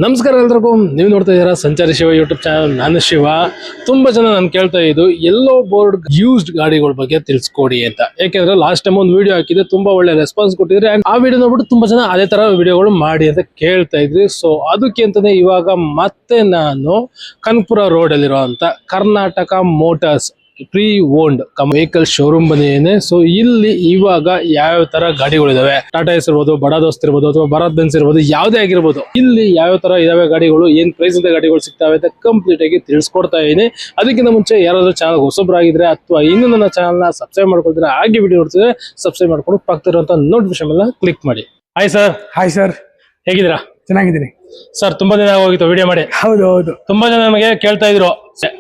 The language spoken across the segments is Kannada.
ನಮಸ್ಕಾರ ಎಲ್ರಿಗೂ. ನೀವು ನೋಡ್ತಾ ಇದ್ದೀರಾ ಸಂಚಾರಿ ಶಿವ ಯೂಟ್ಯೂಬ್ ಚಾನಲ್. ನಾನು ಶಿವ. ತುಂಬಾ ಜನ ನಾನು ಕೇಳ್ತಾ ಇದ್ದು ಎಲ್ಲೋ ಬೋರ್ಡ್ ಯೂಸ್ಡ್ ಗಾಡಿಗಳ ಬಗ್ಗೆ ತಿಳಿಸ್ಕೊಡಿ ಅಂತ. ಯಾಕೆಂದ್ರೆ ಲಾಸ್ಟ್ ಟೈಮ್ ಒಂದು ವಿಡಿಯೋ ಹಾಕಿದ್ರೆ ತುಂಬಾ ಒಳ್ಳೆ ರೆಸ್ಪಾನ್ಸ್ ಕೊಟ್ಟಿದ್ರೆ ಆ ವಿಡಿಯೋ ನೋಡ್ಬಿಟ್ಟು ತುಂಬಾ ಜನ ಅದೇ ತರ ವಿಡಿಯೋಗಳು ಮಾಡಿ ಅಂತ ಕೇಳ್ತಾ ಇದ್ರಿ. ಸೊ ಅದಕ್ಕೆ ಅಂತಾನೆ ಇವಾಗ ಮತ್ತೆ ನಾನು ಕನಕಪುರ ರೋಡ್ ಅಲ್ಲಿರುವಂತ Karnataka motors pre owned vehicle showroom ಬಂದಿದ್ದೇನೆ. ಸೊ ಇಲ್ಲಿ ಇವಾಗ ಯಾವ ತರ ಗಾಡಿಗಳಿದಾವೆ, ಟಾಟಾ ಎಸ್ ಇರ್ಬೋದು, ಬಡಾ ದೋಸ್ತ್ ಇರ್ಬೋದು, ಅಥವಾ ಭಾರತ್ ಬೆನ್ಸ್ ಇರ್ಬೋದು, ಯಾವ್ದೇ ಆಗಿರ್ಬೋದು, ಇಲ್ಲಿ ಯಾವ ತರ ಇದಾವೆ ಗಾಡಿಗಳು, ಏನ್ ಪ್ರೈಸ್ ಅಂತ ಗಾಡಿಗಳು ಸಿಗ್ತಾವೆ ಅಂತ ಕಂಪ್ಲೀಟ್ ಆಗಿ ತಿಳಿಸ್ಕೊಡ್ತಾ ಇದೀನಿ. ಅದಕ್ಕಿಂತ ಮುಂಚೆ ಯಾರಾದ್ರೂ ಚಾನಲ್ ಹೊಸಬ್ರಾಗಿದ್ರೆ ಅಥವಾ ಇನ್ನು ನನ್ನ ಚಾನಲ್ ನ ಸಬ್ಸ್ಕ್ರೈಬ್ ಮಾಡ್ಕೊಳ್ತಾರೆ, ಹಾಗೆ ವಿಡಿಯೋ ನೋಡ್ತಿದ್ರೆ ಸಬ್ಸ್ಕ್ರೈಬ್ ಮಾಡ್ಕೊಂಡು ಪಕ್ಕದಲ್ಲಿರುವಂತ ನೋಟಿಫಿಕೇಶನ್ ಎಲ್ಲ ಕ್ಲಿಕ್ ಮಾಡಿ. Hi sir. ಹಾಯ್ ಸರ್, ಹೇಗಿದ್ದೀರಾ? ಚೆನ್ನಾಗಿದ್ದೀನಿ ಸರ್. ತುಂಬಾ ದಿನ ಹೋಗಿತ್ತು ವಿಡಿಯೋ ಮಾಡಿ. ಹೌದು ತುಂಬಾ ಜನ ನಮಗೆ ಕೇಳ್ತಾ ಇದ್ರು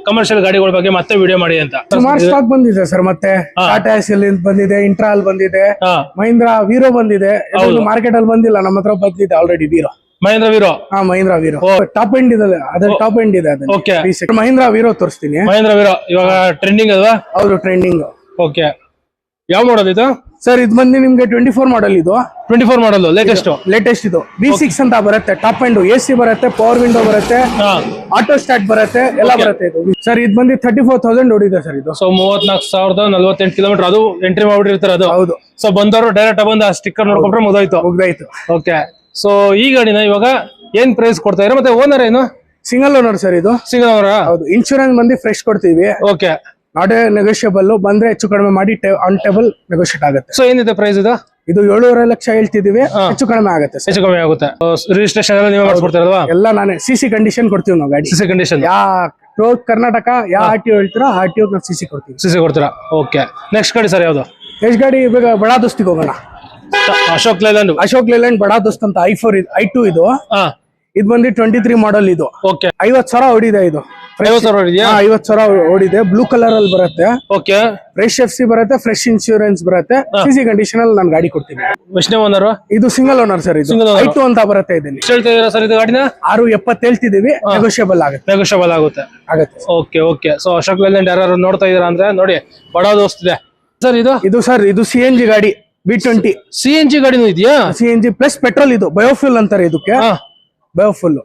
ಕಮರ್ಷಿಯಲ್ ಗಾಡಿಗಳ ಬಗ್ಗೆ ಮತ್ತೆ ವಿಡಿಯೋ ಮಾಡಿ ಅಂತ. ಸುಮಾರು ಸ್ಟಾಕ್ ಬಂದಿದೆ ಸರ್. ಮತ್ತೆ ಟಾಟಾ ಎಸ್ ಬಂದಿದೆ, ಇಂಟ್ರಾಲ್ ಬಂದಿದೆ, ಮಹೀಂದ್ರಾ ವೀರೋ ಬಂದಿದೆ. ಮಾರ್ಕೆಟ್ ಅಲ್ಲಿ ಬಂದಿಲ್ಲ, ನಮ್ಮ ಹತ್ರ ಬಂದಿದೆ already Veero. Mahindra Veero. Mahindra Veero top end ಇದೆ, ಅದ್ರ ಟಾಪ್ ಎಂಡ್ ಇದೆ. ಮಹೀಂದ್ರಾ ವೀರೋ ತೋರಿಸ್ತೀನಿ. ಮಹೇಂದ್ರ ವೀರೋ ಇವಾಗ ಟ್ರೆಂಡಿಂಗ್ ಅಲ್ವಾ? ಹೌದು, ಟ್ರೆಂಡಿಂಗ್. ಓಕೆ, ಯಾವ ಮಾಡಲ್ ಇದು ಸರ್? ಇದು ಬಂದು ನಿಮ್ಗೆ 24 ಮಾಡಲ್. ಇದು 24 ಮಾಡಲ್ ಲೇಟೆಸ್ಟ್ ಇದು V6 ಅಂತ ಬರುತ್ತೆ. ಟಾಪ್ ಎಂಡ್ AC ಬರುತ್ತೆ, ಪವರ್ ವಿಂಡೋ ಬರುತ್ತೆ, ಆಟೋ ಸ್ಟಾರ್ಟ್ ಬರುತ್ತೆ, ಎಲ್ಲ ಬರುತ್ತೆ ಇದು. ಸರ್ ಇದು ಬಂದು 34,000 ಓಡಿದೆ ಸರ್ ಇದು. ಸೊ 34,048 ಕಿಲೋಮೀಟರ್ ಅದು ಎಂಟ್ರಿ ಮಾಡ್ಬಿಟ್ಟಿರ್ತಾರೆ ಅದು. ಹೌದು. ಸೊ ಬಂದವರು ಡೈರೆಕ್ಟ್ ಬಂದು ಆ ಸ್ಟಿಕ್ಕರ್ ನೋಡ್ಕೊಂಡ್ರೆ ಮುಗ್ದಾಯ್ತು. ಓಕೆ, ಸೊ ಈ ಗಾಡಿನ ಇವಾಗ ಏನ್ ಪ್ರೈಸ್ ಕೊಡ್ತಾ ಇದ್ದಾರೆ, ಮತ್ತೆ ಓನರ್ ಏನು? ಸಿಂಗಲ್ ಓನರ್ ಸರ್ ಇದು. Single owner? ಹೌದು. ಇನ್ಶೂರೆನ್ಸ್ ಬಂದು ಫ್ರೆಶ್ ಕೊಡ್ತೀವಿ. Okay, not negotiable. ಬಂದ್ರೆ ಹೆಚ್ಚು ಕಡಿಮೆ ಮಾಡಿ ಆನ್ ಟೇಬಲ್ ನೆಗೋಷಿಯೇಟ್ ಆಗುತ್ತೆ. ಸೊ ಏನಿದೆ ಪ್ರೈಸ್ ಇದು? ಇದು 7.5 ಲಕ್ಷ ಹೇಳ್ತಿದೀವಿ. ಹೆಚ್ಚು ಕಡಿಮೆ ಆಗುತ್ತೆ. ಹೆಚ್ಚು ಕಡಿಮೆ ಆಗುತ್ತೆ. ರಿಜಿಸ್ಟ್ರೇಷನ್ ಎಲ್ಲ ನೀವೇ ಮಾಡಿಸ್ಕೊಡ್ತೀರಲ್ವಾ? ಎಲ್ಲ ನಾನೇ. CC ಕಂಡೀಷನ್ ಕೊಡ್ತೀವಿ ನಾವು ಗಾಡಿ. CC ಕಂಡೀಷನ್ ಕರ್ನಾಟಕ ಯಾವ RTO ಹೇಳ್ತೀರಾ RTO CC ಕೊಡ್ತೀವಿ. CC ಕೊಡ್ತೀರಾ? ಓಕೆ. ನೆಕ್ಸ್ಟ್ ಗಾಡಿ ಸರ್ ಯಾವ್ದು? ಎಷ್ಟು ಗಾಡಿ? ಇವಾಗ ಬಡಾ ದೋಸ್ತಿಗೆ ಹೋಗೋಣ. ಅಶೋಕ್ ಲೇಲ್ಯಾಂಡ್ ಬಡಾ ದೋಸ್ತ್ ಅಂತ i2 ಇದು. ಇದು ಬಂದು 23 ಮಾಡಲ್. ಇದು ಓಕೆ. 50,000 ಓಡಿದೆ. ಇದು 50,000 ಓಡಿದೆ. ಬ್ಲೂ ಕಲರ್ ಅಲ್ಲಿ ಬರುತ್ತೆ. ಓಕೆ. ಫ್ರೆಶ್ FC ಬರುತ್ತೆ, ಫ್ರೆಶ್ ಇನ್ಶೂರೆನ್ಸ್ ಬರುತ್ತೆ. CC ಕಂಡೀಷನ್ ಅಲ್ಲಿ ನಾನು ಗಾಡಿ ಕೊಡ್ತೀನಿ. ಎಷ್ಟನೇ ಓನರ್? ಇದು ಸಿಂಗಲ್ ಓನರ್ ಸರ್. ಇದು i2 ಅಂತ ಬರುತ್ತೆ. ಇದರಲ್ಲಿ ಹೇಳ್ತಾ ಇದೀರಾ ಸರ್ ಇದು ಗಾಡಿನ? 670 ಹೇಳ್ತಿದೀವಿ. ನೆಗೋಷಿಯಬಲ್ ಆಗುತ್ತೆ. ಓಕೆ. ಸೊ ಅಶೋಕ್ ಲೇಲ್ಯಾಂಡ್ ಯಾರು ನೋಡ್ತಾ ಇದೀರಾ ಅಂದ್ರೆ ನೋಡಿ, ಬಡಾ ದೋಸ್ತ್ ಇದೆ ಸರ್. ಇದು CNG ಗಾಡಿ. V20 CNG ಗಾಡಿನೂ ಇದೆಯಾ? CNG plus petrol. ಇದು ಬಯೋಫ್ಯೂಲ್ ಅಂತಾರೆ ಇದಕ್ಕೆ. ಬಯೋಫುಲ್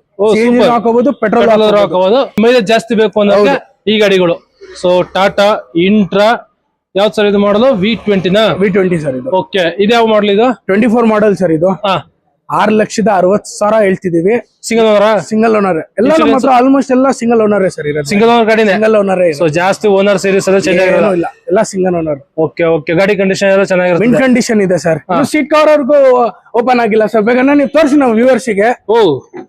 ಹಾಕೋಬಹುದು, ಪೆಟ್ರೋಲ್ ಹಾಕೋಬಹುದು. ಮೈಲೇಜ್ ಜಾಸ್ತಿ ಬೇಕು ಅಂದ್ರೆ ಈ ಗಾಡಿಗಳು. ಸೊ ಟಾಟಾ ಇಂಟ್ರಾ ಯಾವ್ದು ಸರ್ ಇದು ಮಾಡಲು? V20 ಸರ್ ಇದು. ಓಕೆ, ಇದು ಯಾವ ಮಾಡಲ್? ಇದು 24 ಮಾಡಲ್ ಸರ್. ಇದು 6,60,000 ಹೇಳ್ತಿದೀವಿ. ಸಿಂಗಲ್ ಓನರ್ ಎಲ್ಲ ನಮ್ಮ ಹತ್ರ ಆಲ್ಮೋಸ್ಟ್ ಎಲ್ಲ ಸಿಂಗಲ್ ಓನರ್ ಸರ್ ಇರೋದು. ಸಿಂಗಲ್ ಓನರ್ ಗಾಡಿನೇ. Single owner. ಸೊ ಜಾಸ್ತಿ ಓನರ್ ಸೀರೀಸ್ ಎಲ್ಲ ಚೇಂಜ್ ಆಗಿರಲ್ಲ, ಎಲ್ಲ ಸಿಂಗಲ್ ಓನರ್. ಓಕೆ. ಗಾಡಿ ಕಂಡೀಷನ್ ಎಲ್ಲ ಚೆನ್ನಾಗಿರುತ್ತೆ. ಮಿನ್ ಕಂಡೀಷನ್ ಇದೆ ಸರ್. ಸೀಟ್ ಕವರ್ ಅವ್ರಿಗೂ ಓಪನ್ ಆಗಿಲ್ಲ ಸರ್. ಬೇಗನೆ ನೀವು ತೋರಿಸಿ ನಮ್ಮ ವ್ಯೂವರ್ಸ್ ಗೆ.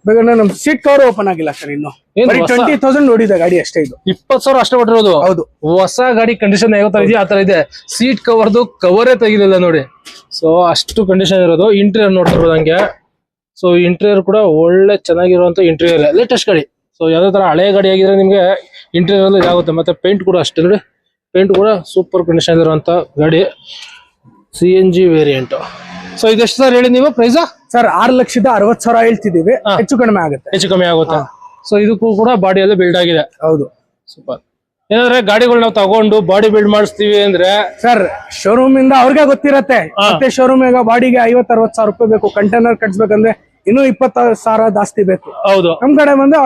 ಬೇಗನೆ ನಮ್ ಸೀಟ್ ಕವರ್ ಓಪನ್ ಆಗಿಲ್ಲ ಸರ್. ಇನ್ನು 20,000 ನೋಡಿದೆ ಗಾಡಿ ಅಷ್ಟೇ. ಇದು 20,000 ಅಷ್ಟೇ ಹೊಟ್ಟಿರೋದು. ಹೌದು. ಹೊಸ ಗಾಡಿ ಕಂಡೀಷನ್ ಯಾವ ತರ ಇದೆಯಾ ಆ ತರ ಇದೆ. ಸೀಟ್ ಕವರ್ದು ಕವರೇ ತೆಗಿಲಿಲ್ಲ ನೋಡಿ. ಸೊ ಅಷ್ಟು ಕಂಡೀಷನ್ ಇರೋದು. ಇಂಟೀರಿಯರ್ ನೋಡ್ತಾ ಇರೋದು ಹಂಗೆ. ಸೊ ಇಂಟೀರಿಯರ್ ಕೂಡ ಒಳ್ಳೆ ಚೆನ್ನಾಗಿರುವಂತ ಇಂಟೀರಿಯರ್, ಲೇಟೆಸ್ಟ್ ಗಾಡಿ. ಸೊ ಯಾವ್ದೇ ತರ ಹಳೆ ಗಾಡಿ ಆಗಿದ್ರೆ ನಿಮ್ಗೆ ಇಂಟೀರಿಯರ್ ಅಲ್ಲಿ ಇದಾಗುತ್ತೆ. ಮತ್ತೆ ಪೇಂಟ್ ಕೂಡ ಅಷ್ಟೇ ನೋಡಿ, ಪೇಂಟ್ ಕೂಡ ಸೂಪರ್ ಕಂಡೀಷನ್ ಇರುವಂತ ಗಾಡಿ. CNG variant. ಸೊ ಇದೆಷ್ಟು ಸರ್ ಹೇಳಿ ನೀವು ಪ್ರೈಸ್? ಸರ್ 6,60,000 ಹೇಳ್ತಿದೀವಿ. ಹೆಚ್ಚು ಕಡಿಮೆ ಆಗುತ್ತೆ. ಸೊ ಇದಕ್ಕೂ ಕೂಡ ಬಾಡಿಯಲ್ಲಿ ಬಿಲ್ಡ್ ಆಗಿದೆ. ಹೌದು. ಸೂಪರ್. ಏನಾದ್ರೆ ಗಾಡಿಗಳು ನಾವು ತಗೊಂಡು ಬಾಡಿ ಬಿಲ್ಡ್ ಮಾಡಿಸ್ತೀವಿ ಅಂದ್ರೆ ಸರ್ ಶೋರೂಮ್ ಇಂದ ಅವ್ರಿಗೆ ಗೊತ್ತಿರತ್ತೆ. ಮತ್ತೆ ಶೋರೂಮ್ ಈಗ ಬಾಡಿಗೆ 50,000-60,000 ರೂಪಾಯಿ ಬೇಕು. ಕಂಟೈನರ್ ಕಟ್ಸ್ಬೇಕಂದ್ರೆ ಇನ್ನೂ 20,000 ಜಾಸ್ತಿ ಬೇಕು. ಹೌದು. ನಮ್ ಕಡೆ ಬಂದು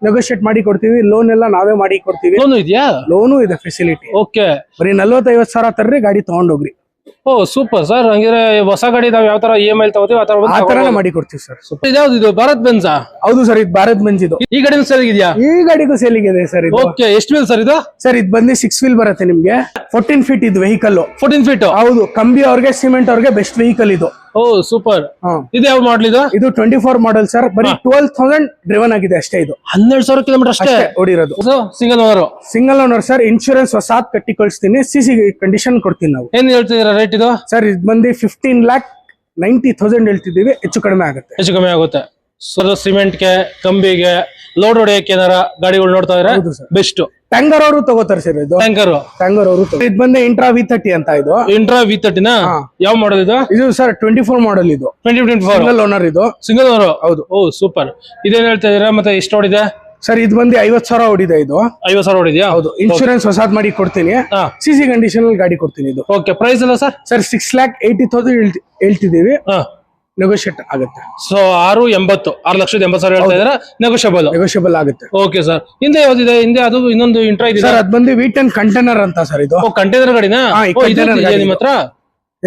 ನೆಗೋಷಿಯೇಟ್ ಮಾಡಿ ಕೊಡ್ತೀವಿ. ಲೋನ್ ಎಲ್ಲ ನಾವೇ ಮಾಡಿ ಕೊಡ್ತೀವಿ. ಲೋನು ಇದೆ ಫೆಸಿಲಿಟಿ. ಓಕೆ. ಬರೀ 40,000-50,000 ತರ್ರಿ, ಗಾಡಿ ತಗೊಂಡೋಗ್ರಿ. Super sir. ಹಂಗಿದ್ರೆ ಹೊಸ ಗಾಡಿ ನಾವ್ ಯಾವ ತರ EMI ತಗೋತೀವಿ ಆ ತರ ಮಾಡಿ ಕೊಡ್ತೀವಿ ಸರ್. ಇದ್ಯಾವ್ದು ಇದು? ಭಾರತ್ ಬೆನ್ಸ್? ಹೌದು ಸರ್, ಇದು ಭಾರತ್ ಬೆನ್ಸ್. ಇದು ಈ ಗಾಡಿ ಸೇಲ್ ಇದೆಯಾ? ಈ ಗಾಡಿಗೂ ಸೇಲಿಗೆ ಇದೆ ಸರ್. ಓಕೆ. ಎಷ್ಟು ವೀಲ್ ಸರ್ ಇದು? ಸರ್ ಇದು ಬಂದು 6 ವೀಲ್ ಬರುತ್ತೆ ನಿಮ್ಗೆ. 14 ಫೀಟ್ ಇದು ವೆಹಿಕಲ್. 14 ಫೀಟ್? ಹೌದು. ಕಂಬಿ ಅವ್ರಿಗೆ, ಸಿಮೆಂಟ್ ಅವ್ರಿಗೆ ಬೆಸ್ಟ್ ವೆಹಿಕಲ್ ಇದು. ಸೂಪರ್. ಇದು ಯಾವ ಮಾಡಲ್? ಇದು 24 ಮಾಡಲ್ ಸರ್. ಬರೀ 12,000 ಡ್ರಿವನ್ ಆಗಿದೆ ಅಷ್ಟೇ. ಇದು 12,000 ಕಿಲೋಮೀಟರ್ ಅಷ್ಟೇ ಓಡಿರೋದು. Single owner sir. ಇನ್ಶೂರೆನ್ಸ್ ಹೊಸಾದ್ ಕಟ್ಟಿ ಕಳಿಸ್ತೀನಿ. CC ಕಂಡೀಷನ್ ಕೊಡ್ತೀನಿ ನಾವು. ಏನ್ ಹೇಳ್ತಿದ್ದೀರಾ ರೇಟ್ ಇದು? ಸರ್ ಇದು ಬಂದು 15,90,000 ಹೇಳ್ತಿದೀವಿ. ಹೆಚ್ಚು ಕಡಿಮೆ ಆಗುತ್ತೆ. ಸಿಮೆಂಟ್ಗೆ, ಕಂಬಿಗೆ, ಲೋಡ್ ಹೊಡೆಯಕ್ಕೆ ಏನಾರ ಗಾಡಿಗಳು ನೋಡ್ತಾ ಇದ್ರೆ ಬೆಸ್ಟ್. ಟ್ಯಾಂಗರ್ ಅವರು ತಗೋತಾರೆ ಸರ್. ಇದು ಟ್ಯಾಂಗರ್ ಅವರು. ಇದು ಬಂದು ಇಂಟ್ರಾ V30 ಅಂತ. ಇದು ಇಂಟ್ರಾ V30 ಯಾವ ಮಾಡಲ್ ಇದು? ಇದು ಸರ್ 24 ಮಾಡಲ್. ಇದು 2024 ಸಿಂಗಲ್ ಓನರ್. ಇದು ಸಿಂಗಲ್ ಓನರ್. ಹೌದು. ಸೂಪರ್. ಇದೇನ್ ಹೇಳ್ತಾ ಇದೀರಾ? ಮತ್ತೆ ಎಷ್ಟು ಓಡಿದೆ ಸರ್? ಇದು ಬಂದು 50,000 ಓಡಿದೆ. ಇದು 50,000 ಓಡಿದ್ಯಾ? ಹೌದು. ಇನ್ಶೂರೆನ್ಸ್ ಹೊಸಾದ್ ಮಾಡಿ ಕೊಡ್ತೀನಿ. CC ಕಂಡೀಷನ್ ಗಾಡಿ ಕೊಡ್ತೀನಿ. ಇದು ಓಕೆ. ಪ್ರೈಸ್ ಎಲ್ಲ ಸರ್? ಸರ್ 6,80,000 ಹೇಳ್ತಿದೀವಿ. ನೆಗೋಷಿಯೇಟ್ ಆಗುತ್ತೆ. ಸೊ 6,80,000 ಹೇಳ್ತಾ ಇದಾರೆ, ನೆಗೋಷಿಯಬಲ್. ನೆಗೋಷಿಯಬಲ್ ಆಗುತ್ತೆ. Okay sir. ಹಿಂದೆ ಯಾವ್ದಿದೆ? ಹಿಂದೆ ಅದು ಇನ್ನೊಂದು ಇಂಟ್ರಾ ಇದೆ ಸರ್, ಅದ್ ಬಂದು V10 ಕಂಟೈನರ್ ಅಂತ ಸರ್. ಇದು ಕಂಟೈನರ್ ಗಾಡಿನಾ? container ಗಾಡಿ ನಿಮ್ಮ ಹತ್ರ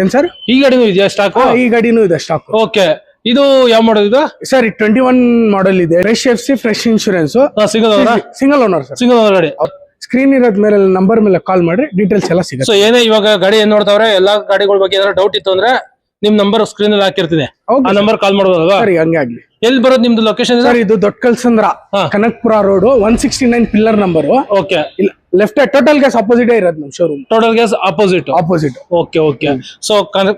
ಏನ್ ಸರ್? ಈ ಗಾಡಿನೂ ಇದೆಯಾ ಸ್ಟಾಕ್? ಈ ಗಾಡಿನೂ ಇದೆ ಸ್ಟಾಕ್. ಓಕೆ. ಇದು ಯಾವ ಮಾಡಲ್ ಇದು ಸರ್? 21 ಮಾಡೆಲ್ ಇದೆ. Fresh FC, fresh insurance, single owner sir. Single owner ಗಾಡಿ. ಸ್ಕ್ರೀನ್ ಇರೋದ್ ಮೇಲೆ ನಂಬರ್ ಮೇಲೆ ಕಾಲ್ ಮಾಡಿ ಡೀಟೇಲ್ಸ್ ಎಲ್ಲ ಸಿಗುತ್ತೆ. ಸೊ ಏನೇ ಇವಾಗ ಗಾಡಿ ಏನ್ ನೋಡ್ತಾವ್ರೆ, ಎಲ್ಲಾ ಗಾಡಿಗಳ ಬಗ್ಗೆ ಏನಾದ್ರು ಡೌಟ್ ಇತ್ತು ಅಂದ್ರೆ ನಿಮ್ ನಂಬರ್ ಸ್ಕ್ರೀನ್ ಅಲ್ಲಿ ಹಾಕಿರ್ತೀನಿ, ಆ ನಂಬರ್ ಕಾಲ್ ಮಾಡ್ಬೋದಲ್ವಾ? ಸರಿ, ಹಂಗೆ ಆಗ್ಲಿ. ಎಲ್ಲಿ ಬರೋದು ನಿಮ್ದು ಲೊಕೇಶನ್? ಸರ್, ಇದು Dodda Kalsandra, Kanakpura road, 169 pillar number. Okay. Left total gas opposite ಇರೋದು ನಮ್ showroom. Total gas opposite. Okay okay. So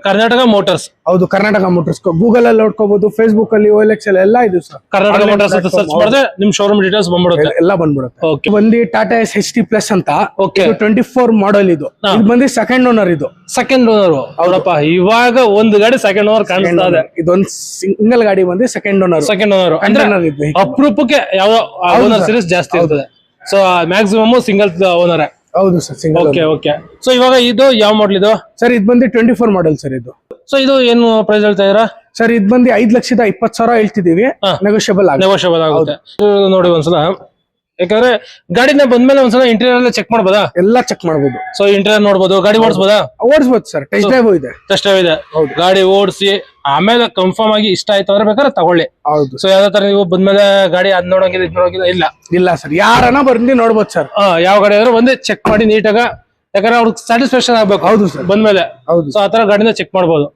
Karnataka motors. ಹೌದು, ಕರ್ನಾಟಕ ಮೋಟರ್ಸ್. ಗೂಗಲ್ ಅಲ್ಲಿ ನೋಡ್ಕೋಬಹುದು, ಫೇಸ್ಬುಕ್ ಅಲ್ಲಿ, OLX ಅಲ್ಲಿ ಎಲ್ಲ ಇದು ಸರ್. ಕರ್ನಾಟಕ ಮೋಟರ್ಸ್ ಅಂತ ಸರ್ಚ್ ಮಾಡಿದ್ರೆ ನಿಮ್ ಶೋರೂಮ್ ಡೀಟೇಲ್ಸ್ ಬಂದ್ಬಿಡುತ್ತೆ, ಎಲ್ಲ ಬಂದ್ಬಿಡುತ್ತೆ. ಓಕೆ. ಬಂದು ಟಾಟಾ ಎಸ್ HT ಪ್ಲಸ್ ಅಂತ. ಓಕೆ. 24 ಮಾಡೆಲ್ ಇದು. ಇದು ಬಂದು ಸೆಕೆಂಡ್ ಓನರ್. ಇದು ಸೆಕೆಂಡ್ ಓನರ್. ಹೌದಪ್ಪ, ಇವಾಗ ಒಂದು ಗಾಡಿ ಸೆಕೆಂಡ್ ಓನರ್ ಕಾಣಿಸ್ತಾ ಇದೆ. ಇದೊಂದು ಸಿಂಗಲ್ ಗಾಡಿ ಬಂದು ಸೆಕೆಂಡ್ ಓನರ್. ಸೆಕೆಂಡ್ ಓನರ್ ಅಂದ್ರೆ ಅಪರೂಪಕ್ಕೆ ಯಾವ ಓನರ್ ಸೀರೀಸ್ ಜಾಸ್ತಿ ಇರ್ತದೆ. So maximum single owner. ಹೌದು sir, single. Okay okay. So ಇವಾಗ ಇದು ಯಾವ ಮಾಡೆಲ್ ಇದು ಸರ್? ಇದು ಬಂದು 24 ಮಾಡೆಲ್ ಸರ್. ಇದು ಸೊ ಇದು ಏನು ಪ್ರೈಸ್ ಹೇಳ್ತಾ ಇದೀರಾ ಸರ್? ಇದು ಬಂದು 5,20,000 ಹೇಳ್ತಿದೀವಿ. ನೆಗೋಷಿಯಬಲ್ ಆಗುತ್ತೆ. ನೋಡಿ ಒಂದ್ಸಲ, ಯಾಕಂದ್ರೆ ಗಾಡಿನ ಬಂದ್ಮೇಲೆ ಒಂದ್ಸಲ ಇಂಟೀರಿಯರ್ ಎಲ್ಲ ಚೆಕ್ ಮಾಡ್ಬೋದಾ? ಎಲ್ಲ ಚೆಕ್ ಮಾಡ್ಬೋದು. ಸೊ ಇಂಟೀರಿಯರ್ ನೋಡ್ಬೋದು, ಗಾಡಿ ಓಡಿಸಬಹುದಾ? ಓಡಿಸಬಹುದು ಸರ್. ಟೆಸ್ಟ್ ಡ್ರೈವ್ ಇದೆ. ಟೆಸ್ಟ್ ಡ್ರೈವ್ ಇದೆ. ಗಾಡಿ ಓಡಿಸಿ ಆಮೇಲೆ ಕನ್ಫರ್ಮ್ ಆಗಿ ಇಷ್ಟ ಆಯ್ತು ಅಂದ್ರೆ ಬೇಕಾದ್ರೆ ತಗೊಳ್ಳಿ. ಹೌದು. ಸೊ ಯಾವ್ದೇ ತರ ನೀವು ಬಂದ್ಮೇಲೆ ಗಾಡಿ ಅದ್ ನೋಡಂಗಿಲ್ಲ ಇದ್ ನೋಡಂಗಿಲ್ಲ ಇಲ್ಲ ಸರ್. ಯಾರನ್ನ ಬಂದು ನೋಡ್ಬೋದು ಸರ್. ಯಾವ ಗಾಡಿ ಆದ್ರೂ ಒಂದೇ ಚೆಕ್ ಮಾಡಿ ನೀಟಾಗ, ಯಾಕಂದ್ರೆ ಅವ್ರಿಗೆ ಸ್ಯಾಟಿಸ್ಫ್ಯಾಕ್ಷನ್ ಆಗ್ಬೇಕು. ಹೌದು ಸರ್, ಬಂದ್ಮೇಲೆ. ಹೌದು. ಸೊ ಆತರ ಗಾಡಿನ ಚೆಕ್ ಮಾಡ್ಬೋದು.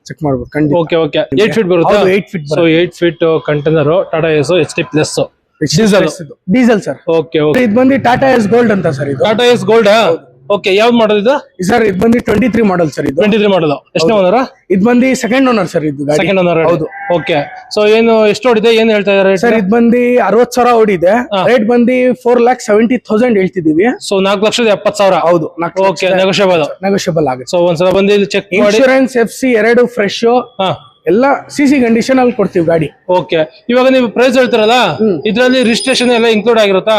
Okay okay. 8 ಫೀಟ್ ಬರುತ್ತೆ. 8 feet. So 8 feet container, Tata Ace HT plus diesel sir. Okay okay. ಇದು ಬಂದು ಟಾಟಾ ಎಸ್ ಗೋಲ್ಡ್ ಅಂತ ಸರ್. ಇದು ಟಾಟಾ ಎಸ್ ಗೋಲ್ಡ್. ಓಕೆ. ಯಾವ್ದು ಮಾಡೋದು ಇದು ಸರ್? ಇದು ಬಂದು 23 ಮಾಡೆಲ್ ಸರ್. ಇದು 23 ಮಾಡಲ್. ಎಷ್ಟನೇ ಓನರ್? ಇದು ಬಂದು ಸೆಕೆಂಡ್ ಓನರ್ ಸರ್. ಇದು ಸೆಕೆಂಡ್ ಓನರ್. ಹೌದು. ಓಕೆ. ಸೊ ಏನು ಎಷ್ಟು ಓಡಿದೆ, ಏನ್ ಹೇಳ್ತಾ ಇದಾರೆ ಸರ್? ಇದು ಬಂದು 60,000 ಓಡಿದೆ. ರೇಟ್ ಬಂದು 4,70,000 ಹೇಳ್ತಿದೀವಿ. ಸೊ 4,70,000. ಹೌದು. ಓಕೆ. ನೆಗೋಷಿಯಬಲ್ ಆಗುತ್ತೆ. ಸೊ ಒಂದ್ಸಲ ಬಂದು ಇಲ್ಲಿ ಚೆಕ್ ಮಾಡಿ. ಇನ್ಶೂರೆನ್ಸ್ FC 2 ಫ್ರೆಶ್ ಎಲ್ಲ CC ಕಂಡೀಷನ್ ಅಲ್ಲಿ ಕೊಡ್ತೀವಿ ಗಾಡಿ. ಓಕೆ. ಇವಾಗ ನೀವು ಪ್ರೈಸ್ ಹೇಳ್ತಾರಲ್ಲ, ಇದ್ರಲ್ಲಿ ರಿಜಿಸ್ಟ್ರೇಷನ್ ಎಲ್ಲ ಇನ್ಕ್ಲೂಡ್ ಆಗಿರುತ್ತಾ?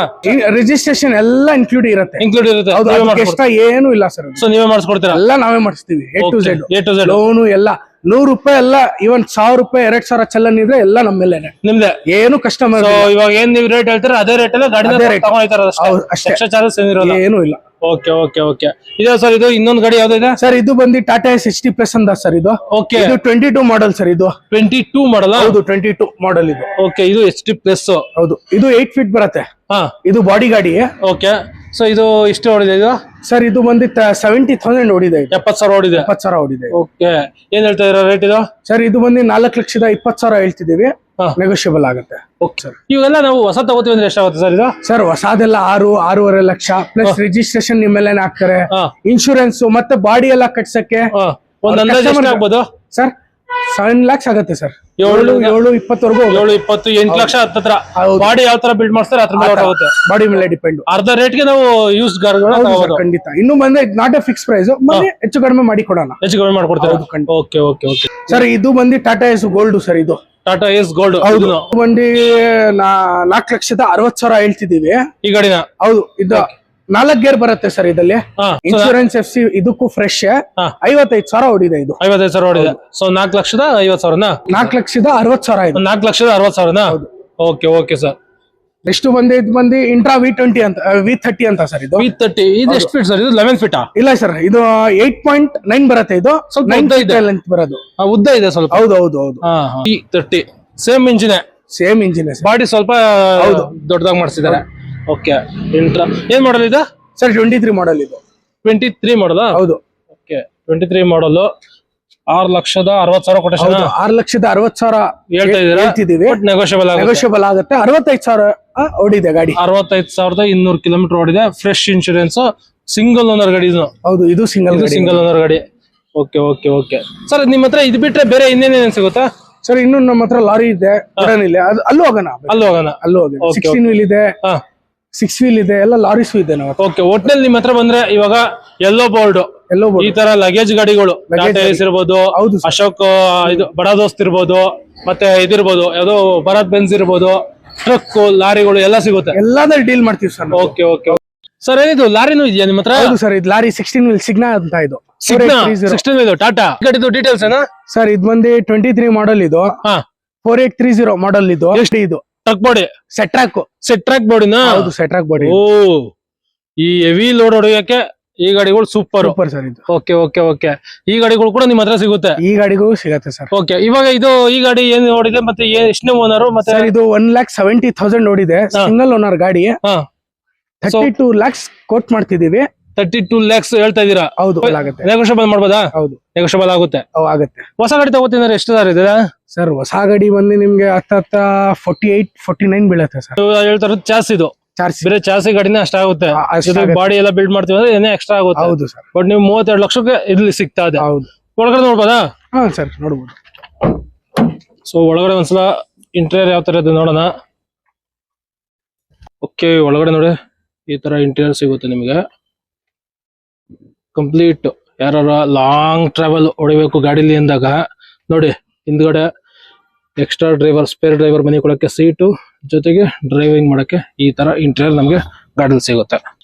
ರಿಜಿಸ್ಟ್ರೇಷನ್ ಎಲ್ಲ ಇನ್ಕ್ಲೂಡ್ ಇರುತ್ತೆ. ಎಕ್ಸ್ಟ್ರಾ ಏನು ಇಲ್ಲ ಸರ್. ಸೊ ನೀವೇ ಮಾಡಿಸ್ಕೊಡ್ತೀರಾ? ಎಲ್ಲ ನಾವೇ ಮಾಡಿಸ್ತೀವಿ. A to Z. Z. Loan ಎಲ್ಲ ₹100 ಎಲ್ಲ, ಇವನ್ ₹1,000 2,000 ಚಲನ್ ಇದ್ರೆ ಎಲ್ಲ ನಮ್ಮ ಮೇಲೆ ನಿಮ್ದೆ. ಏನು ಕಸ್ಟಮರ್. ಇವಾಗ ಏನ್ ನೀವು ರೇಟ್ ಹೇಳ್ತೀರಾ ಅದೇ ರೇಟ್ ಎಲ್ಲ ಗಾಡಿ ಅಷ್ಟೇ. ಎಕ್ಸ್ಟ್ರಾ ಚಾರ್ಜಸ್ ಏನಿರಲ್ಲ. ಏನು ಇಲ್ಲ. Okay okay okay. ಇದೆ ಸರ್. ಇದು ಇನ್ನೊಂದು ಗಾಡಿ ಯಾವ್ದು ಇದೆ ಸರ್? ಇದು ಬಂದು ಟಾಟಾ ಎಸ್ HT ಪ್ಲಸ್ ಅಂತ ಸರ್. ಇದು ಓಕೆ. ಇದು 22 ಮಾಡೆಲ್ ಸರ್. ಇದು 22 ಮಾಡಲ್. ಹೌದು, 22 ಮಾಡೆಲ್ ಇದು. ಓಕೆ. ಇದು HT ಪ್ಲಸ್. ಹೌದು. ಇದು 8 ಫೀಟ್ ಬರುತ್ತೆ. ಇದು ಬಾಡಿ ಗಾಡಿ. ಓಕೆ. ಸೊ ಇದು ಎಷ್ಟು ಓಡಿದೆ ಇದು ಸರ್? ಇದು ಬಂದು 70,000 ಓಡಿದೆ. 70,000 ಓಡಿದೆ. 70,000 ಓಡಿದೆ. ಓಕೆ. ಏನ್ ಹೇಳ್ತಾ ಇರೋ ರೇಟ್ ಇದು ಸರ್? ಇದು ಬಂದು 4,20,000 ಹೇಳ್ತಿದೀವಿ. ನೆಗೋಷಿಯಬಲ್ ಆಗುತ್ತೆ. Okay sir. ಇವೆಲ್ಲ ನಾವು ಹೊಸ ತಗೋತೀವಿ ಅಂದ್ರೆ ಎಷ್ಟಾಗುತ್ತೆ ಸರ್ ಇದು? ಸರ್, ಹೊಸದೆಲ್ಲ 6.5 ಲಕ್ಷ ಪ್ಲಸ್ ರಿಜಿಸ್ಟ್ರೇಷನ್ ನಿಮ್ಮೆಲ್ಲ ಹಾಕ್ತಾರೆ. ಇನ್ಶೂರೆನ್ಸ್ ಮತ್ತೆ ಬಾಡಿ ಎಲ್ಲ ಕಟ್ಸಕ್ಕೆ ಒಂದ್ ಅಂದಾಜು ಎಷ್ಟು ಆಗ್ಬೋದು ಸರ್? 7 lakhs ಆಗುತ್ತೆ ಸರ್. 7-20 7-20 8 ಲಕ್ಷ ಹತ್ರ. ಬಾಡಿ ಯಾವ ತರ ಬಿಲ್ಡ್ ಮಾಡ್ತಾರೆ ಅದ್ರ ಮೇಲೆ ಆಗುತ್ತೆ. ಬಾಡಿ ಮೇಲೆ ಡಿಪೆಂಡ್. ಅರ್ಧ ರೇಟ್ಗೆ ನಾವು ಯೂಸ್ ಗಾಡಿಗಳನ್ನ ಖಂಡಿತ. ಇನ್ನು ಬಂದ್ರೆ ನಾಟ್ ಎ ಫಿಕ್ಸ್ ಪ್ರೈಸ್, ಹೆಚ್ಚು ಕಡಿಮೆ ಮಾಡಿ ಕೊಡೋಣ. ಹೆಚ್ಚು ಕಡಿಮೆ ಮಾಡ್ಕೊಡ್ತೀರಾ? Okay okay okay. ಸರ್, ಇದು ಬಂದು ಟಾಟಾ ಎಸ್ ಗೋಲ್ಡ್ ಸರ್. ಇದು ಟಾಟಾ ಎಸ್ ಗೋಲ್ಡ್. ಹೌದು. ಬಂದು 4,60,000 ಹೇಳ್ತಿದೀವಿ ಈ ಗಾಡಿನ. ಹೌದು. ಇದು 4 ಗೇರ್ ಬರುತ್ತೆ ಸರ್. ಇದಲ್ಲಿ ಇನ್ಶೂರೆನ್ಸ್ FC ಇದಕ್ಕೂ ಫ್ರೆಶ್ 55,000 ಓಡಿದೆ. ಇದು 55,000 ಓಡಿದೆ. ಸೊ 4,50,000. 4,60,000 ಇದು. 4,60,000. Okay okay sir. ನೆಕ್ಸ್ಟ್ ಬಂದು ಇದು ಬಂದು ಇಂಟ್ರಾ V20 ಅಂತ, V30 ಅಂತ ಸರ್. ಇದು V30. ಇದು ಎಷ್ಟು ಫೀಟ್ ಸರ್? ಇದು 11 ಫೀಟಾ? ಇಲ್ಲ ಸರ್, ಇದು 8.9 ಬರುತ್ತೆ. ಇದು ಸ್ವಲ್ಪ 9 ಲೆಂತ್ ಬರೋದು. ಉದ್ದ ಇದೆ ಸ್ವಲ್ಪ. ಹೌದು ಹೌದು ಹೌದು. V30 same engine. ಬಾಡಿ ಸ್ವಲ್ಪ ದೊಡ್ಡದಾಗಿ ಮಾಡಿಸಿದ್ದಾರೆ. ಓಕೆ. ಇಂಟ್ರಾ ಏನ್ ಮಾಡಲ್ ಇದೆ ಸರ್? 23 ಮಾಡೆಲ್. ಇದು 23 ಮಾಡಲ್. ಹೌದು. ಓಕೆ. 23 ಮಾಡಲ್. 6,60,000 ಕೊಟೇಶನ್. 6,60,000 ಹೇಳ್ತಿದೀವಿ. ನೆಗೋಷಿಯಬಲ್ ಆಗುತ್ತೆ. 65,000 ಓಡಿದೆ ಗಾಡಿ. 65,200 ಕಿಲೋಮೀಟರ್ ಓಡಿದೆ. Fresh insurance. ಸಿಂಗಲ್ ಓನರ್ ಗಾಡಿ ಇದು. ಹೌದು, ಇದು ಸಿಂಗಲ್ ಓನರ್ ಗಾಡಿ. Okay okay okay. ಸರ್, ನಿಮ್ಮ ಹತ್ರ ಇದು ಬಿಟ್ರೆ ಬೇರೆ ಇನ್ನೇನೇನು ಸಿಗುತ್ತಾ ಸರ್? ಇನ್ನು ನಮ್ಮ ಹತ್ರ ಲಾರಿ ಇದೆ, ಇಲ್ಲ. ಅಲ್ಲೂ ಹೋಗೋಣ. 16 ವೀಲ್ ಇದೆ, 6 ವೀಲ್ ಇದೆ, ಎಲ್ಲ ಲಾರೀಸ್ ಇದೆ ನಾವು. ಓಕೆ. ಒಟ್ನಲ್ಲಿ ನಿಮ್ಮ ಹತ್ರ ಬಂದ್ರೆ ಇವಾಗ ಎಲ್ಲೋ ಬೋರ್ಡ್ ಈ ತರ ಲಗೇಜ್ ಗಾಡಿಗಳು ಇರ್ಬೋದು, ಅಶೋಕ್ ಇದು ಬಡ ದೋಸ್ತ್ ಇರ್ಬೋದು, ಮತ್ತೆ ಇದಿರ್ಬೋದು ಯಾವ್ದೋ ಭರತ್ ಬೆನ್ಸ್ ಇರ್ಬೋದು, ಟ್ರಕ್ ಲಾರಿಗಳು ಎಲ್ಲ ಸಿಗುತ್ತೆ. ಎಲ್ಲಾದ್ರಲ್ಲಿ ಡೀಲ್ ಮಾಡ್ತೀವಿ ಸರ್. Okay okay. ಸರ್ ಏನಿದು ಲಾರಿನೂ ಇದೆಯಾ ನಿಮ್ಮ ಹತ್ರ? ಹೌದು ಸರ್, ಇದು ಲಾರಿ 16 ವೀಲ್ ಸಿಗ್ನಾ ಅಂತ ಇದು. ಸಿಗ್ನಾ 16 ಇದು ಟಾಟಾ ಗಾಡಿದು ಡೀಟೇಲ್ಸ್ ಏನಾ ಸರ್? ಇದು ಬಂದು 23 ಮಾಡಲ್ ಇದು. 4830 ಮಾಡಲ್ ಇದು. ಎಷ್ಟು ಇದು? ಟ್ರಕ್ ಬಾಡಿ ಸೆಟ್ ಟ್ರ್ಯಾಕ್ ಬಾಡಿನಾ? ಹೌದು, ಸೆಟ್ ಟ್ರ್ಯಾಕ್ ಬಾಡಿ. ಓ, ಈ ಹೆವಿ ಲೋಡ್ ಹೊಡೆಯಕ್ಕೆ ಈ ಗಾಡಿಗಳು ಸೂಪರ್ ಸರ್ ಇದು. Okay okay okay. ಈ ಗಾಡಿಗಳು ಕೂಡ ನಿಮ್ಮ ಹತ್ರ ಸಿಗುತ್ತೆ? ಈ ಗಾಡಿಗೂ ಸಿಗತ್ತೆ ಸರ್. ಓಕೆ, ಇವಾಗ ಇದು ಈ ಗಾಡಿ ಏನ್ ನೋಡಿದೆ ಮತ್ತೆ ಎಷ್ಟನೇ ಓನರ್? ಮತ್ತೆ ಸರ್ ಇದು 1,70,000 ನೋಡಿದೆ. ಸಿಂಗಲ್ ಓನರ್ ಗಾಡಿ. 32 lakhs ಕೋಟ್ ಮಾಡ್ತಿದೀವಿ. 32 lakhs ಹೇಳ್ತಾ ಇದೀರಾ? ಹೌದು, ಆಗುತ್ತೆ. ನೆಗೋಷಿಯಬಲ್ ಮಾಡ್ಬೋದಾ? ಹೌದು, ನೆಗೋಷಿಯಬಲ್ ಆಗುತ್ತೆ. ಆಗುತ್ತೆ. ಹೊಸ ಗಾಡಿ ತಗೋತೀನಿ ಎಷ್ಟು ಸರ್ ಇದೆ? ಸರ್ ಹೊಸ ಗಾಡಿ ಬಂದು ನಿಮ್ಗೆ 48-49 ಬೀಳುತ್ತೆ ಸರ್. ಹೇಳ್ತಾರ ಚಾರ್ಜ್ ಇದು ಬೇರೆ ಚಾಸಿ ಗಾಡಿನೇ ಅಷ್ಟಾಗುತ್ತೆ. ಬಾಡಿ ಎಲ್ಲ ಬಿಲ್ಡ್ ಮಾಡ್ತೀವಿ ಅಂದ್ರೆ ಏನೇ ಎಕ್ಸ್ಟ್ರಾ ಆಗುತ್ತೆ. ಹೌದು ಸರ್. ಬಟ್ ನೀವು 32 ಲಕ್ಷಕ್ಕೆ ಇಲ್ಲಿ ಸಿಗ್ತಾ ಇದೆ. ಹೌದು. ಒಳಗಡೆ ನೋಡ್ಬೋದಾ? ಹಾ ಸರ್, ನೋಡ್ಬೋದು. ಸೊ ಒಳಗಡೆ ಒಂದ್ಸಲ ಇಂಟೀರಿಯರ್ ಯಾವ ತರ ಇದೆ ನೋಡೋಣ. ಓಕೆ, ಒಳಗಡೆ ನೋಡಿ ಈ ತರ ಇಂಟೀರಿಯರ್ ಸಿಗುತ್ತೆ ನಿಮಗೆ. ಕಂಪ್ಲೀಟ್ ಯಾರ ಲಾಂಗ್ ಟ್ರಾವೆಲ್ ಹೊಡಿಬೇಕು ಗಾಡಿಲಿ ಅಂದಾಗ ನೋಡಿ, ಹಿಂದ್ಗಡೆ ಎಕ್ಸ್ಟ್ರಾ ಡ್ರೈವರ್, ಸ್ಪೇರ್ ಡ್ರೈವರ್ ಮನೆಕೊಳಕ್ಕೆ ಸೀಟು, ಜೊತೆಗೆ ಡ್ರೈವಿಂಗ್ ಮಾಡಕ್ಕೆ ಈ ತರ ಇಂಟೀರಿಯರ್ ನಮಗೆ ಗಾಡಿಲಿ ಸಿಗುತ್ತೆ.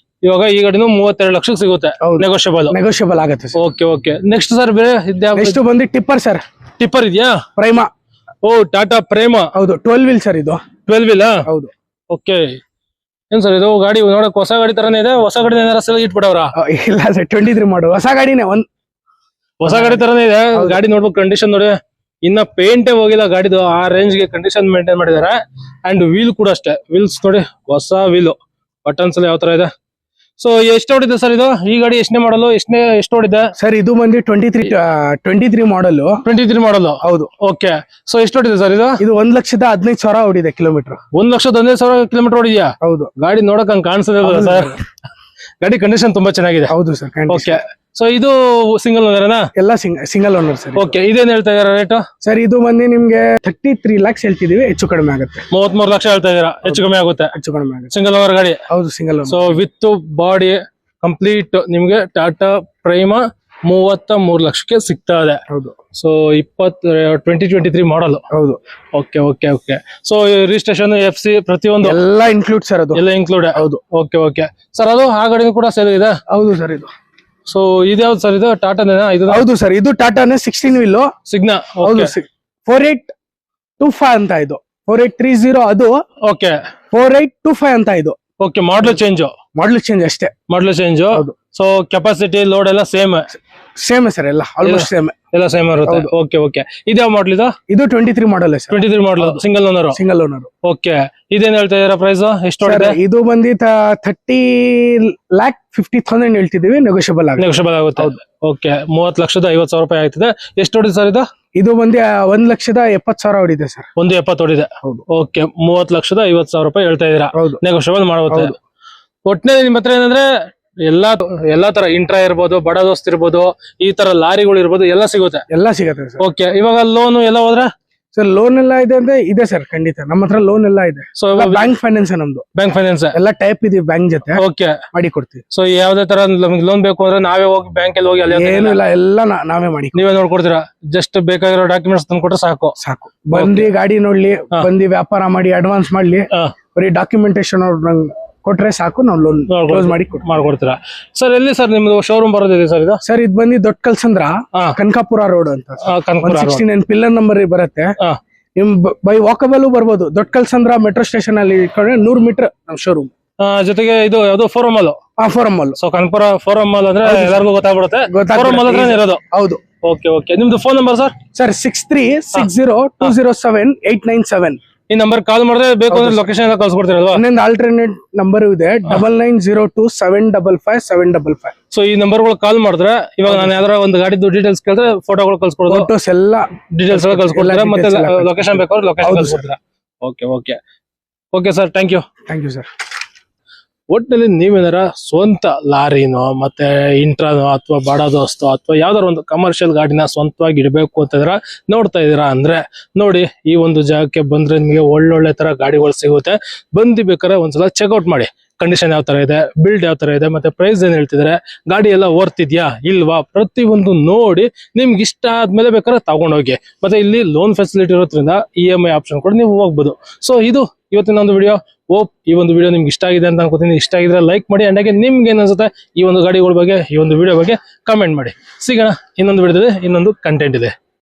ಇವಾಗ ಈ ಗಾಡಿನೂ 32 ಲಕ್ಷಕ್ಕೆ ಸಿಗುತ್ತೆ. ನೆಗೋಷಿಯಬಲ್ ಆಗುತ್ತೆ. Okay okay. ನೆಕ್ಸ್ಟ್ ಸರ್ ಬೇರೆ ನೆಕ್ಸ್ಟ್ ಬಂದು ಟಿಪ್ಪರ್ ಸರ್. ಟಿಪ್ಪರ್ ಇದೆಯಾ? ಪ್ರೈಮಾ. ಓ, ಟಾಟಾ ಪ್ರೇಮ. ಹೌದು, 12 ವೀಲ್ ಸರ್ ಇದು. 12 ವೀಲ್? ಹೌದು. ಓಕೆ. ಏನ್ ಸರ್ ಇದು ಗಾಡಿ ನೋಡಕ್ ಹೊಸ ಗಾಡಿ ತರನೇ ಇದೆ? ಹೊಸ ಗಾಡಿ ಏನಾರ ಸಲ ಇಟ್ಬಿಡವ್ರ? ಇಲ್ಲ ಸರ್, 23 ಮಾಡಲ್ ಹೊಸ ಗಾಡಿನೇ. ಹೊಸ ಗಾಡಿ ತರನೇ ಇದೆ. ಗಾಡಿ ನೋಡ್ಬೇಕು, ಕಂಡೀಷನ್ ನೋಡಿ, ಇನ್ನ ಪೇಂಟೇ ಹೋಗಿಲ್ಲ ಗಾಡಿದು, ಆ ರೇಂಜ್ ಗೆ ಕಂಡೀಷನ್ ಮೇಂಟೈನ್ ಮಾಡಿದಾರೆ. ಅಂಡ್ ವೀಲ್ ಕೂಡ ಅಷ್ಟೇ, ವೀಲ್ಸ್ ನೋಡಿ ಹೊಸ ವೀಲ್, ಬಟನ್ಸ್ ಎಲ್ಲ ಯಾವ ತರ ಇದೆ. ಸೊ ಎಷ್ಟು ಹೊಡಿದೆ ಸರ್ ಇದು? ಈ ಗಾಡಿ ಎಷ್ಟನೇ ಮಾಡಲು, ಎಷ್ಟು ಹೊಡಿದೆ ಸರ್? ಇದು ಬಂದು 23 ಮಾಡಲ್. 23 ಮಾಡಲು? ಹೌದು. ಓಕೆ. ಸೊ ಎಷ್ಟು ಹೊಡಿದೆ ಸರ್ ಇದು? ಇದು 1,15,000 ಹೊಡಿದೆ ಕಿಲೋಮೀಟರ್. 1,15,000 ಕಿಲೋಮೀಟರ್ ಹೊಡಿದ್ಯಾ? ಹೌದು. ಗಾಡಿ ನೋಡಕ್ ಹಂಗ್ ಕಾಣಿಸ್ತದೆ ಸರ್. ಗಾಡಿ ಕಂಡೀಷನ್ ತುಂಬಾ ಚೆನ್ನಾಗಿದೆ. ಹೌದು ಸರ್. ಓಕೆ. ಸೊ ಇದು ಸಿಂಗಲ್ ಓನರ್ನಾ? ಎಲ್ಲ ಸಿಂಗಲ್ ಓನರ್ ಸರ್. ಓಕೆ. ಇದೇನ್ ಹೇಳ್ತಾ ಇದೀರಾ ರೇಟ್ ಸರ್? ಇದು ಬಂದು ನಿಮ್ಗೆ 33 lakhs ಹೇಳ್ತಿದೀವಿ. ಹೆಚ್ಚು ಕಡಿಮೆ ಆಗುತ್ತೆ. 33 ಲಕ್ಷ ಹೇಳ್ತಾ ಇದೀರಾ? ಹೆಚ್ಚು ಕಡಿಮೆ ಆಗುತ್ತೆ. ಹೆಚ್ಚು ಕಡಿಮೆ ಆಗುತ್ತೆ. ಸಿಂಗಲ್ ಓನರ್ ಗಾಡಿ? ಹೌದು, single owner. So with body complete ನಿಮ್ಗೆ ಟಾಟಾ ಪ್ರೈಮಾ 33 ಲಕ್ಷಕ್ಕೆ ಸಿಗ್ತಾ ಇದೆ. ಹೌದು. ಸೊ 2023 ಮಾಡಲ್. ಹೌದು. Okay okay okay. So registration, FC ಪ್ರತಿಯೊಂದು ಎಲ್ಲ ಇನ್ಕ್ಲೂಡ್ ಸರ್. ಅದು ಎಲ್ಲ ಇನ್ಕ್ಲೂಡ್? ಹೌದು. Okay okay. ಸರ್ ಅದು ಆ ಗಾಡಿನೂ ಕೂಡ ಸೇಲ್ ಇದೆ? ಹೌದು ಸರ್. ಇದು ಸೊ ಇದ್ಯಾವ್ದು ಸರ್? ಇದು ಟಾಟಾನೇನಾ? ಇದು ಹೌದು ಸರ್, ಇದು ಟಾಟಾನೇ 16 ವೀಲ್ ಸಿಗ್ನಾ. ಹೌದು. 4825 ಅಂತ ಇದು. 4830 ಅದು. ಓಕೆ. 4825 ಅಂತ ಇದು. ಓಕೆ. ಮಾಡಲ್ ಚೇಂಜ್ ಅಷ್ಟೇ. Model change. So capacity, load ಎಲ್ಲ ಸೇಮ್ ಸರ್. ಎಲ್ಲ ಆಲ್ಮೋಸ್ಟ್ ಸೇಮ್. ಎಲ್ಲ ಸೇಮ್ ಇರುತ್ತೆ. Okay okay. ಇದ್ಯಾವ ಮಾಡಲ್ ಇದು? ಇದು 23 model sir. 23 model, single owner? Single owner. Okay. ಇದೇನ್ ಹೇಳ್ತಾ ಇದೀರಾ ಪ್ರೈಸ್? ಎಷ್ಟು ಹೊಡಿದೆ? ಇದು ಬಂದು 30,50,000 ಹೇಳ್ತಿದೀವಿ. ನೆಗೋಷಿಯಬಲ್ ಆಗುತ್ತೆ. ಓಕೆ. 30,50,000 ರೂಪಾಯಿ ಆಯ್ತದೆ. ಎಷ್ಟು ಹೊಡಿದೆ ಸರ್ ಇದು? ಇದು ಬಂದು 1,70,000 ಹೊಡಿದೆ ಸರ್. 1,70,000 ಹೊಡಿದೆ. ಓಕೆ. 30,50,000 ರೂಪಾಯಿ ಹೇಳ್ತಾ ಇದೀರಾ? ನೆಗೋಷಿಯಬಲ್ ಮಾಡಬಹುದು. ಒಟ್ನೇ ನಿಮ್ ಹತ್ರ ಏನಂದ್ರೆ ಎಲ್ಲಾ ತರ ಇಂಟ್ರಾ ಇರ್ಬೋದು, ಬಡ ದೋಸ್ತ್ ಇರ್ಬೋದು, ಈ ತರ ಲಾರಿಗಳು ಇರ್ಬೋದು, ಎಲ್ಲ ಸಿಗುತ್ತೆ? ಎಲ್ಲ ಸಿಗುತ್ತೆ ಸರ್. ಓಕೆ. ಇವಾಗ ಲೋನ್ ಎಲ್ಲ ಹೋದ್ರೆ ಸರ್? ಲೋನ್ ಎಲ್ಲ ಇದೆ ಸರ್, ಖಂಡಿತ ನಮ್ಮ ಹತ್ರ ಲೋನ್ ಎಲ್ಲ ಇದೆ. ಸೊ ಬ್ಯಾಂಕ್ ಫೈನಾನ್ಸ್ ನಮ್ದು. ಬ್ಯಾಂಕ್ ಫೈನಾನ್ಸ್ ಎಲ್ಲ ಟೈಪ್ ಇದೀವಿ ಬ್ಯಾಂಕ್ ಜೊತೆ. ಓಕೆ. ಮಾಡಿ ಕೊಡ್ತೀವಿ. ಸೊ ಯಾವ್ದೇ ತರ ನಮಗೆ ಲೋನ್ ಬೇಕು ಅಂದ್ರೆ ನಾವೇ ಹೋಗಿ ಬ್ಯಾಂಕ್ ಅಲ್ಲಿ ಹೋಗಿ ಏನು ಇಲ್ಲ, ಎಲ್ಲ ನಾವೇ ಮಾಡಿ. ನೀವೇ ನೋಡ್ಕೊಡ್ತೀರಾ? ಜಸ್ಟ್ ಬೇಕಾಗಿರೋ ಡಾಕ್ಯುಮೆಂಟ್ಸ್ ತಂದು ಕೊಟ್ರೆ ಸಾಕು? ಬಂದಿ ಗಾಡಿ ನೋಡ್ಲಿ, ಬಂದಿ ವ್ಯಾಪಾರ ಮಾಡಿ ಅಡ್ವಾನ್ಸ್ ಮಾಡ್ಲಿ, ಬರೀ ಡಾಕ್ಯುಮೆಂಟೇಶನ್ ಕೊಟ್ರೆ ಸಾಕು, ನಾವು ಲೋನ್ ಕ್ಲೋಸ್ ಮಾಡಿ ಮಾಡ್ಕೊಡ್ತೀರಾ? ಸರ್ ಎಲ್ಲಿ ಸರ್ ನಿಮ್ದು ಶೋರೂಮ್ ಬರೋದಿದೆ ಸರ್ ಇದು? ಸರ್ ಇದು ಬಂದು ದೊಡ್ಡ ಕಲ್ಸಂದ್ರ, ಕನಕಾಪುರ ರೋಡ್ ಅಂತ. 169 ಪಿಲ್ಲರ್ ನಂಬರ್ ಬರುತ್ತೆ. ನಿಮ್ ಬೈ ವಾಕಬಲ್ ಬರ್ಬೋದು. ದೊಡ್ಡ ಕಲ್ಸಂದ್ರ ಮೆಟ್ರೋ ಸ್ಟೇಷನ್ ಅಲ್ಲಿ 100 ಮೀಟರ್ ನಮ್ ಶೋರೂಮ್. ಜೊತೆಗೆ ಇದು ಯಾವ್ದು forum mall? Forum mall. So Kanakapura forum mall ಅಂದ್ರೆ ಎಲ್ಲರಿಗೂ ಗೊತ್ತಾಗ್ಬಿಡುತ್ತೆ. ಫೋರಮ್ ಮಾಲ್ ಹತ್ರ ಇರೋದು? ಹೌದು. Okay okay. ನಿಮ್ದು ಫೋನ್ ನಂಬರ್ ಸರ್? ಸರ್ 63602077. ಈ ನಂಬರ್ ಕಾಲ್ ಮಾಡಿದ್ರೆ ಬೇಕು ಅಂದ್ರೆ ಲೊಕೇಶನ್ ಎಲ್ಲ ಕಳ್ಸಿಕೊಡ್ತೀರಲ್ವಾ? ಇನ್ನೊಂದು ಆಲ್ಟರ್ನೇಟ್ ನಂಬರ್ ಇದೆ, 99027555. ಸೊ ಈ ನಂಬರ್ಗಳು ಕಾಲ್ ಮಾಡಿದ್ರೆ ಇವಾಗ ನಾನು ಯಾವ್ದಾರ ಒಂದು ಗಾಡಿದು ಡೀಟೇಲ್ಸ್ ಕೇಳಿದ್ರೆ ಫೋಟೋಗಳು ಕಳ್ಸ್ಕೊಡೋದು, ಫೋಟೋಸ್ ಎಲ್ಲ ಡೀಟೇಲ್ಸ್ ಎಲ್ಲ ಕಳ್ಸ್ಕೊಡ್ತೀರಾ, ಮತ್ತೆ ಲೊಕೇಶನ್ ಬೇಕಾದ್ರೆ ಲೊಕೇಶನ್ ಕಳ್ಸ್ಕೊಡ್ತೀರಾ? Okay okay okay sir, thank you sir. ಒಟ್ಟಿನಲ್ಲಿ ನೀವೇನಾರ ಸ್ವಂತ ಲಾರಿನೋ ಮತ್ತೆ ಇಂಟ್ರಾನೋ ಅಥವಾ ಬಾಡಾ ದೋಸ್ತೋ ಅಥವಾ ಯಾವ್ದಾರ ಒಂದು ಕಮರ್ಷಿಯಲ್ ಗಾಡಿನ ಸ್ವಂತವಾಗಿ ಇಡಬೇಕು ಅಂತಂದ್ರ ನೋಡ್ತಾ ಇದೀರಾ ಅಂದ್ರೆ ನೋಡಿ, ಈ ಒಂದು ಜಾಗಕ್ಕೆ ಬಂದ್ರೆ ನಿಮಗೆ ಒಳ್ಳೊಳ್ಳೆ ತರ ಗಾಡಿಗಳು ಸಿಗುತ್ತೆ. ಬಂದು ಬೇಕಾದ್ರೆ ಒಂದ್ಸಲ ಚೆಕ್ಔಟ್ ಮಾಡಿ. ಕಂಡೀಷನ್ ಯಾವ ತರ ಇದೆ, ಬಿಲ್ಡ್ ಯಾವ ತರ ಇದೆ, ಮತ್ತೆ ಪ್ರೈಸ್ ಏನ್ ಹೇಳ್ತಿದ್ದಾರೆ, ಗಾಡಿ ಎಲ್ಲ ವರ್ತ್ ಇದೆಯಾ ಇಲ್ವಾ, ಪ್ರತಿಯೊಂದು ನೋಡಿ ನಿಮ್ಗೆ ಇಷ್ಟ ಆದ್ಮೇಲೆ ಬೇಕಾದ್ರೆ ತಗೊಂಡೋಗಿ. ಮತ್ತೆ ಇಲ್ಲಿ ಲೋನ್ ಫೆಸಿಲಿಟಿ ಇರೋದ್ರಿಂದ EMI ಆಪ್ಷನ್ ಕೂಡ ನೀವು ಹೋಗ್ಬೋದು. ಸೊ ಇದು ಇವತ್ತಿನ ಒಂದು ವಿಡಿಯೋ. ಹೋಪ್ ಈ ಒಂದು ವಿಡಿಯೋ ನಿಮ್ಗೆ ಇಷ್ಟ ಆಗಿದೆ ಅಂತ ಅನ್ಕೋತೀನಿ. ಇಷ್ಟ ಆಗಿದ್ರೆ ಲೈಕ್ ಮಾಡಿ, ಅಂಡ್ ಹಾಗೆ ನಿಮ್ಗೆ ಏನ್ ಅನ್ಸುತ್ತೆ ಈ ಒಂದು ಗಾಡಿಗಳ ಬಗ್ಗೆ, ಈ ಒಂದು ವಿಡಿಯೋ ಬಗ್ಗೆ ಕಮೆಂಟ್ ಮಾಡಿ. ಸಿಗೋಣ ಇನ್ನೊಂದು ವಿಡಿಯೋದಲ್ಲಿ ಇನ್ನೊಂದು ಕಂಟೆಂಟ್ ಇದೆ.